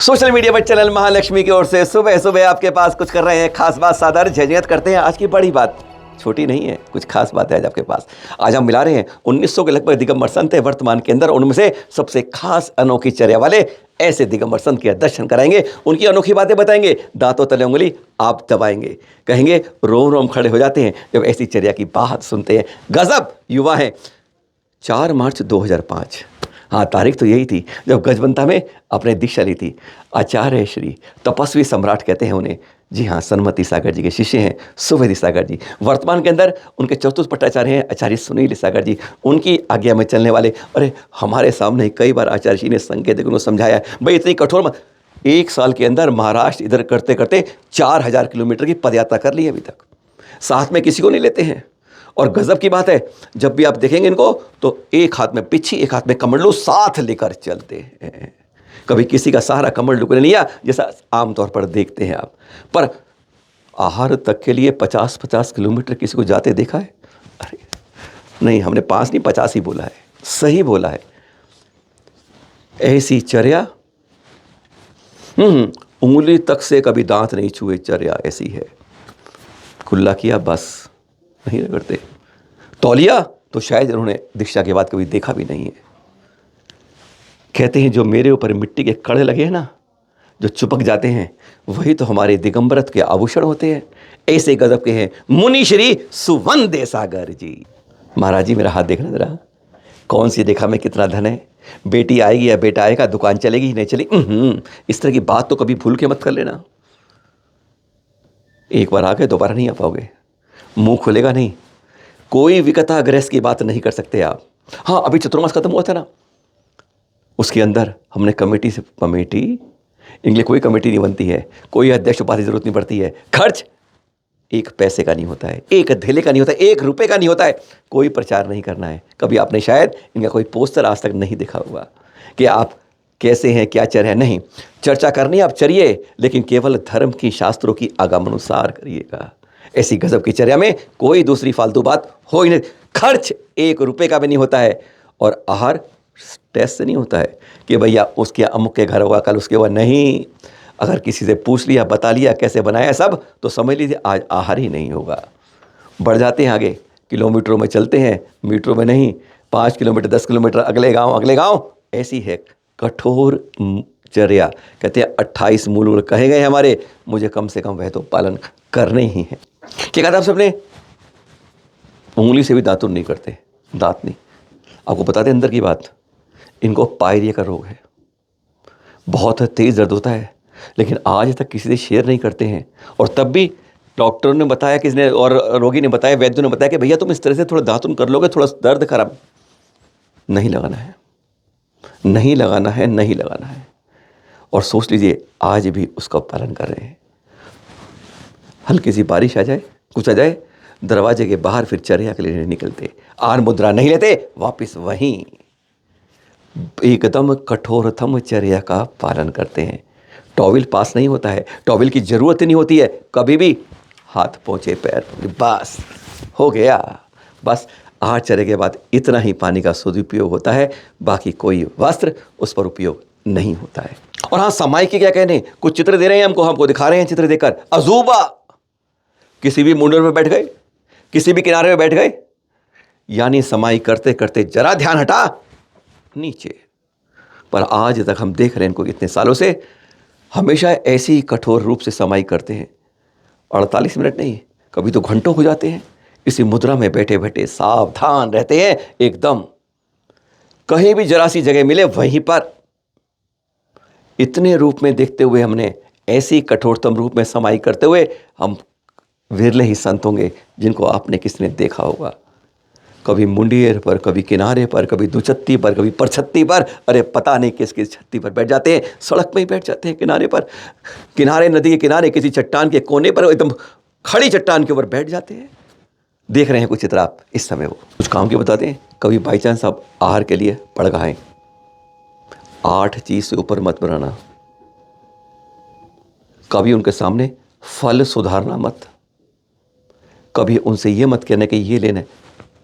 Social media पर channel Mahalakshmi की ओर से सुबह सुबह आपके पास कुछ कर रहे हैं, खास बात सादर झंझट करते हैं। आज की बड़ी बात छोटी नहीं है, कुछ खास बात है आज आपके पास। आज हम मिला रहे हैं 1900 के लगभग दिगंबर संत है वर्तमान के अंदर, उनमें से सबसे खास अनोखी चर्या वाले ऐसे दिगंबर संत के दर्शन कराएंगे, उनकी अनोखी बातें बताएंगे, दांतों तले उंगली आप दबाएंगे, कहेंगे रोम रोम खड़े हो जाते हैं जब ऐसी चर्या की बात सुनते हैं। गजब युवा है। 4 मार्च 2005, हाँ तारीख तो यही थी जब गजबंता में अपने दीक्षा ली थी। आचार्य श्री तपस्वी सम्राट कहते हैं उन्हें। जी हाँ, सन्मति सागर जी के शिष्य हैं सुवेदी सागर जी। वर्तमान के अंदर उनके चतुर्थ पट्टाचार्य हैं आचार्य सुनील सागर जी। उनकी आज्ञा में चलने वाले, अरे हमारे सामने कई बार आचार्य जी ने संकेत को समझाया है, भाई इतनी कठोर मत। 1 साल के अंदर महाराष्ट्र इधर करते करते 4000 किलोमीटर की पदयात्रा कर ली है अभी तक। साथ में किसी को नहीं लेते हैं। और गजब की बात है, जब भी आप देखेंगे इनको तो एक हाथ में पिच्छी, एक हाथ में कमंडलू साथ लेकर चलते हैं। कभी किसी का सहारा कमंडलू को नहीं लिया जैसा आमतौर पर देखते हैं आप। पर आहार तक के लिए 50-50 किलोमीटर किसी को जाते देखा है? अरे नहीं, हमने 5 नहीं 50 ही बोला है, सही बोला है। ऐसी चर्या उंगली तक से कभी दांत नहीं छुए, चर्या ऐसी है। खुला किया बस, नहीं रगड़ते। तौलिया तो शायद इन्होंने दीक्षा के बाद कभी देखा भी नहीं है। कहते हैं जो मेरे ऊपर मिट्टी के कड़े लगे हैं ना, जो चिपक जाते हैं, वही तो हमारे दिगंबरत के आभूषण होते हैं। ऐसे गजब के हैं मुनि श्री सुवंदे सागर जी। महाराज जी मेरा हाथ देखना जरा, कौन सी देखा मैं कितना धन है, बेटी आएगी या बेटा आएगा, दुकान चलेगी नहीं चलेगी, इस तरह की बात तो कभी भूल के मत कर लेना। एक बार आ गए दोबारा नहीं आ पाओगे, मुंह खुलेगा नहीं। कोई विकता ग्रह की बात नहीं कर सकते आप। हाँ, अभी चतुर्मास खत्म हुआ था ना, उसके अंदर हमने कमेटी इनके लिए कोई कमेटी नहीं बनती है, कोई अध्यक्ष उपाधि जरूरत नहीं पड़ती है। खर्च 1 पैसे का नहीं होता है, 1 धेले का नहीं होता है, 1 रुपए का नहीं होता है। कोई प्रचार नहीं करना है। कभी आपने शायद इनका कोई पोस्टर आज तक नहीं देखा होगा कि आप कैसे हैं, क्या चर है। नहीं, चर्चा करनी आप चरिए, लेकिन केवल धर्म की शास्त्रों की आगमनुसार करिएगा। ऐसी गजब की चर्या में कोई दूसरी फालतू बात हो ही नहीं। खर्च 1 रुपए का भी नहीं होता है। और आहार टेस्ट से नहीं होता है कि भैया उसके अमुक के घर होगा, कल उसके हुआ, नहीं। अगर किसी से पूछ लिया, बता लिया कैसे बनाया सब, तो समझ लीजिए आज आहार ही नहीं होगा। बढ़ जाते हैं आगे, किलोमीटरों में चलते हैं, मीटरों में नहीं। 5 किलोमीटर 10 किलोमीटर अगले गांव। ऐसी है कठोर चर्या। कहते हैं 28 मूल कहे गए हमारे, मुझे कम से कम वह तो पालन करने ही हैं। क्या कहते हैं आप सबने? उंगली से भी दातुन नहीं करते, दांत नहीं। आपको बता दें अंदर की बात, इनको पायरिया का रोग है, बहुत तेज दर्द होता है, लेकिन आज तक किसी से शेयर नहीं करते हैं। और तब भी डॉक्टर ने बताया, किसने, और रोगी ने बताया, वैद्य ने बताया कि भैया तुम इस तरह से थोड़ा दातुन कर लोगे, थोड़ा दर्द खराब। नहीं लगाना है, नहीं लगाना है, नहीं लगाना है। और सोच लीजिए आज भी उसका पालन कर रहे हैं। हल्की सी बारिश आ जाए, कुछ आ जाए, दरवाजे के बाहर फिर चर्या के लिए निकलते, आर मुद्रा नहीं लेते, वापिस वहीं एकदम कठोरतम चर्या का पालन करते हैं। टॉवल पास नहीं होता है, टॉवल की जरूरत नहीं होती है, कभी भी हाथ पहुँचे पैर, बस हो गया। बस आचर्य के बाद इतना ही पानी का सदुपयोग होता है, बाकी कोई वस्त्र उस पर उपयोग नहीं होता है। और हाँ, समाई के क्या कहने, कुछ चित्र दे रहे हैं हमको दिखा रहे हैं चित्र देकर, अजूबा। किसी भी मुंडर में बैठ गए, किसी भी किनारे में बैठ गए, यानी समाई करते करते जरा ध्यान हटा नीचे। पर आज तक हम देख रहे हैं इनको इतने सालों से, हमेशा ऐसी ही कठोर रूप से समाई करते हैं। 48 मिनट नहीं, कभी तो घंटों हो जाते हैं इसी मुद्रा में बैठे बैठे, सावधान रहते हैं एकदम। कहीं भी जरा सी जगह मिले वहीं पर। इतने रूप में देखते हुए हमने ऐसी कठोरतम रूप में समाई करते हुए हम विरले ही संत होंगे जिनको आपने किसने देखा होगा। कभी मुंडियर पर, कभी किनारे पर, कभी दुचत्ती पर, कभी परछत्ती पर। अरे पता नहीं किस किस छत्ती पर बैठ जाते हैं, सड़क में ही बैठ जाते हैं, किनारे पर, किनारे नदी के किनारे किसी चट्टान के कोने पर, एकदम खड़ी चट्टान के ऊपर बैठ जाते हैं। देख रहे हैं कुछ चित्र आप इस समय। वो कुछ काम के बताते हैं। कभी बाई चांस आप आहार के लिए पड़ गए, 8 चीज से ऊपर मत बनाना। कभी उनके सामने फल सुधारना मत। कभी उनसे ये मत कहना कि ये लेना,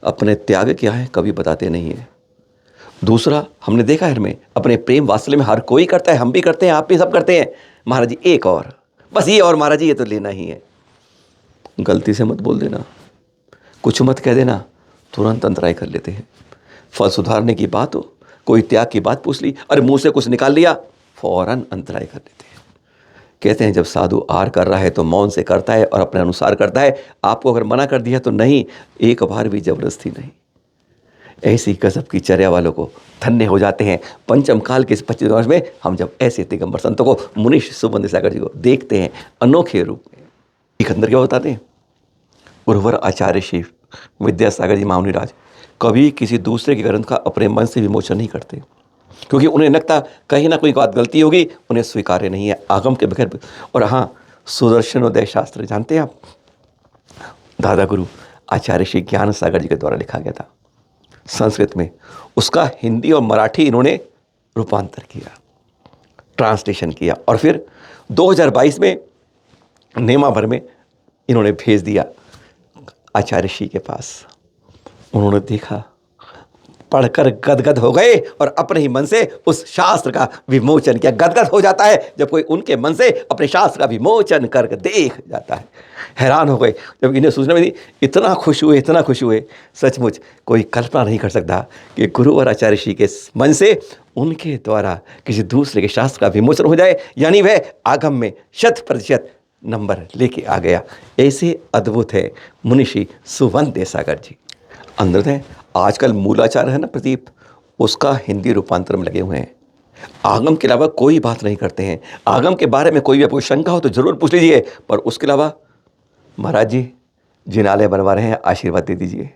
अपने त्याग क्या है कभी बताते नहीं है। दूसरा, हमने देखा है हमें अपने प्रेम वात्सल्य में हर कोई करता है, हम भी करते हैं, आप भी सब करते हैं। महाराज जी एक और, बस ये और महाराज जी ये तो लेना ही है। गलती से मत बोल देना, कुछ मत कह देना, तुरंत अंतराय कर लेते हैं। फल सुधारने की बात हो, कोई त्याग की बात पूछ ली, अरे मुंह से कुछ निकाल लिया, फौरन अंतराय कर लेते हैं। कहते हैं जब साधु आहार कर रहा है तो मौन से करता है और अपने अनुसार करता है। आपको अगर मना कर दिया तो नहीं, एक बार भी जबरदस्ती नहीं। ऐसी गजब की चर्या वालों को धन्य हो जाते हैं। पंचम काल के इस 25 वर्ष में हम जब ऐसे दिगंबर संतों को, मुनीश सुबंध सागर जी को देखते हैं अनोखे रूप में। एक अंदर क्या बताते हैं, उर्वर आचार्य श्री विद्यासागर जी महामुनिराज कभी किसी दूसरे के ग्रंथ का अपने मन से विमोचन नहीं करते, क्योंकि उन्हें लगता कहीं ना कोई बात गलती होगी, उन्हें स्वीकार्य नहीं है आगम के बगैर। और हाँ, सुदर्शनोदय शास्त्र जानते हैं आप, दादा गुरु आचार्य श्री ज्ञान सागर जी के द्वारा लिखा गया था संस्कृत में। उसका हिंदी और मराठी इन्होंने रूपांतर किया, ट्रांसलेशन किया, और फिर 2022 में नेमा भर में इन्होंने भेज दिया आचार्य श्री के पास। उन्होंने देखा, पढ़कर गदगद हो गए और अपने ही मन से उस शास्त्र का विमोचन किया। गदगद हो जाता है जब कोई उनके मन से अपने शास्त्र का विमोचन करके देख जाता है। हैरान हो गए जब इन्हें सूचना मिली, इतना खुश हुए, इतना खुश हुए। सचमुच कोई कल्पना नहीं कर सकता कि गुरु और आचार्य श्री के मन से उनके द्वारा किसी दूसरे के शास्त्र का विमोचन हो जाए, यानी वह आगम में 100% नंबर लेके आ गया। ऐसे अद्भुत है मुनिषी सुबंध सागर जी। अंदर है आजकल मूलाचार है ना प्रदीप, उसका हिंदी रूपांतर में लगे हुए हैं। आगम के अलावा कोई बात नहीं करते हैं। आगम के बारे में कोई भी आपको शंका हो तो जरूर पूछ लीजिए, पर उसके अलावा महाराज जी जिनालय बनवा रहे हैं, आशीर्वाद दे दीजिए।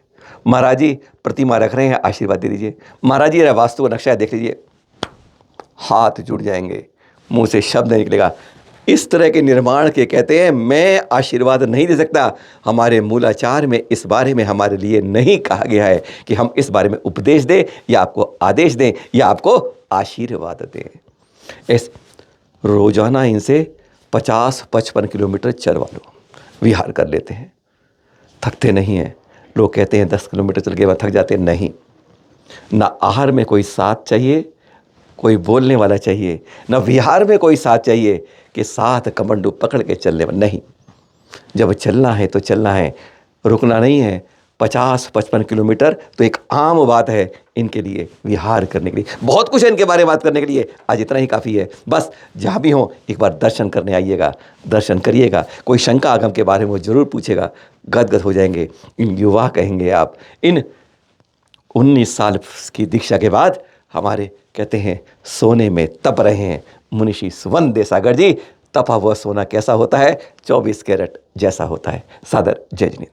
महाराज जी प्रतिमा रख रहे हैं, आशीर्वाद दे दीजिए। महाराज जी वास्तु का नक्शा देख लीजिए, हाथ जुड़ जाएंगे, मुंह से शब्द नहीं निकलेगा। इस तरह के निर्माण के कहते हैं मैं आशीर्वाद नहीं दे सकता। हमारे मूलाचार में इस बारे में हमारे लिए नहीं कहा गया है कि हम इस बारे में उपदेश दें या आपको आदेश दें या आपको आशीर्वाद दें। इस रोजाना इनसे 50-55 किलोमीटर चलवा लो, विहार कर लेते हैं, थकते नहीं हैं। लोग कहते हैं 10 किलोमीटर चल के बाद थक जाते हैं, नहीं। ना आहार में कोई साथ चाहिए, कोई बोलने वाला चाहिए, ना विहार में कोई साथ चाहिए कि साथ कमंडू पकड़ के चलने वाला, नहीं। जब चलना है तो चलना है, रुकना नहीं है। 50-55 किलोमीटर तो एक आम बात है इनके लिए, विहार करने के लिए। बहुत कुछ है इनके बारे में बात करने के लिए, आज इतना ही काफ़ी है। बस जहाँ भी हो एक बार दर्शन करने आइएगा, दर्शन करिएगा। कोई शंका आगम के बारे में वो जरूर पूछेगा, गदगद हो जाएंगे। इन युवा कहेंगे आप, इन 19 साल की दीक्षा के बाद हमारे कहते हैं सोने में तप रहे हैं मुनिषी सुबंध सागर जी। तपा हुआ सोना कैसा होता है? 24 कैरेट जैसा होता है। सादर जय जिनेंद्र।